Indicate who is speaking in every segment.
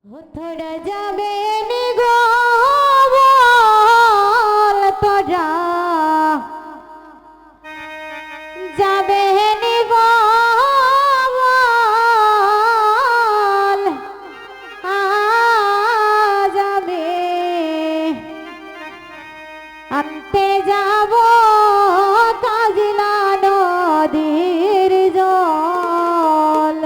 Speaker 1: তোরা যাবে নি গো বল, তোরা যাবে নি গো বল, যাবে আনতে যাব কাজলা নদীর জল।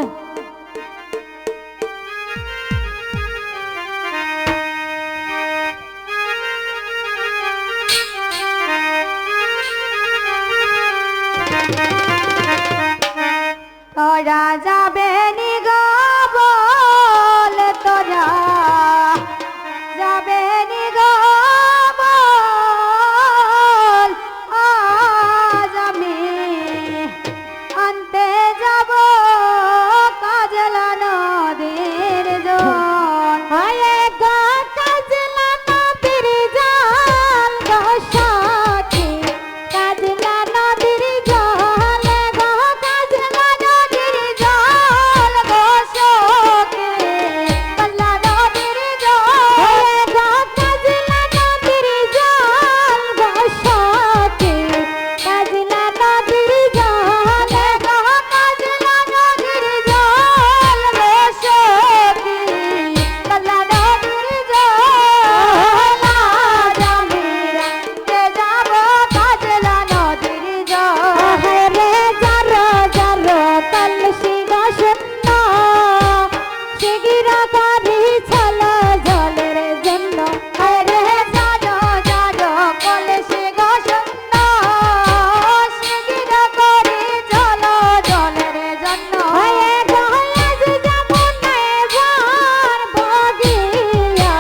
Speaker 1: তোরা যাবে নি গো বল, তোরা যাবে নি গো বল, আজ আমি আনতে যাব কাজলা নদীর জল। হয়ে গো কাজলা নদীর জল গো সাথী, কাজলা নদীর জল গো, কাজলা নদীর জল গো সখী, কাজলা নদীর জল। হয়ে গো কাজলা নদীর জল গো সাথী, কাজলা নদীর জল গো, কাজলা নদীর জল গো সখী, কাজলা নদীর জল। আজ আমি আনতে যাব কাজলা নদীর জল। রে যারো যারো কলসি গো শূন্য, শিগিরা করি চলো জলের জন্য। রে যারো যারো কলসি গো শূন্য, শিগিরা করি চলো জলের জন্য। হয়ে গয়াজ যমুনায় ভর বগিয়া,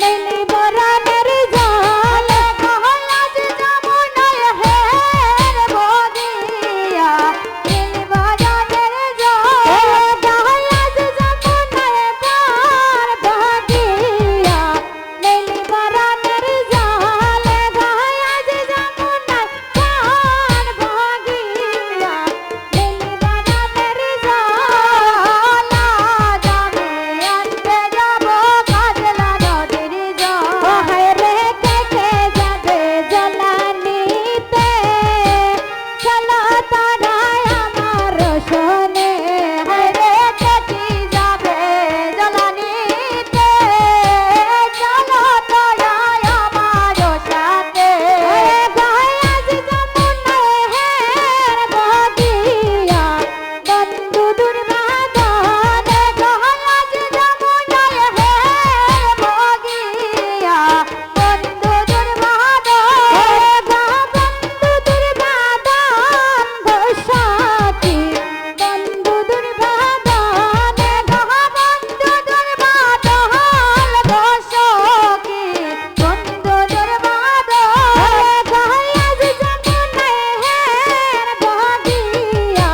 Speaker 1: নীলি বরণের জল। গয়াজ যমুনায় হের বগিয়া, নীলি বরণের জল। গয়াজ যমুনায় ভর বগিয়া, নীলি বরণের জল। গয়াজ যমুনায় ভর বগিয়া, নীলি বরণের জল। আজ আমি আনতে যাব কাজলা নদীর জল। রে কে কে যাবে জলানিতে, চলো তোরা আমার শোনে। রে কে কি যাবে জলানিতে, চলো তোরা আমার সাথে। গয়াজ যমুনায় হের বগিয়া, বন্ধু দুর্বাদন। গয়াজ যমুনায় হের বগিয়া, বন্ধু দুর্বাদন। বন্ধু দুর্বাদন গো সাথী, বন্ধু দুর্বাদন। বন্ধু দুর্বাদন গো সখী, বন্ধু দুর্বাদন। গয়াজ যমুনায় হের বগিয়া,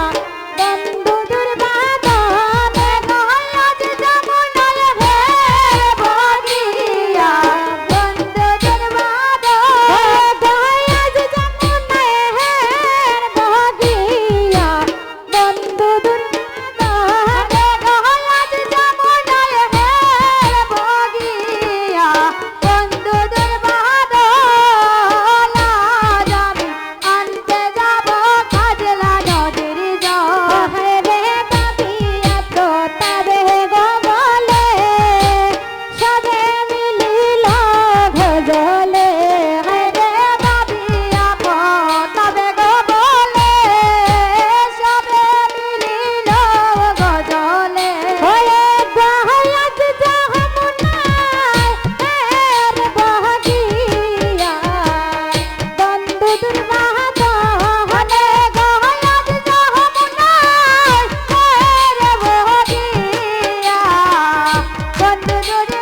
Speaker 1: বন্ধু দুর্বাদন। গয়াজ যমুনায় হের বগিয়া, বন্ধু দুর্বাদন। গয়াজ যমুনায় হের বগিয়া, বন্ধু দুর্বাদন। গয়াজ যমুনায় হের বগিয়া, বন্ধু দুর্বাদন। আজ আমি আনতে যাব কাজলা নদীর জল। রে বাবিয়া প্রতাবে গো বলে, সবে মিলিল ভজলে। রে বাবিয়া প্রতাবে গো বলে, সবে মিলিল গজলে। হয়ে গয়াজ যমুনায় হের বগিয়া, বন্ধু দুর্বাদন। গয়াজ যমুনায় হের বগিয়া, বন্ধু দুর্বাদন।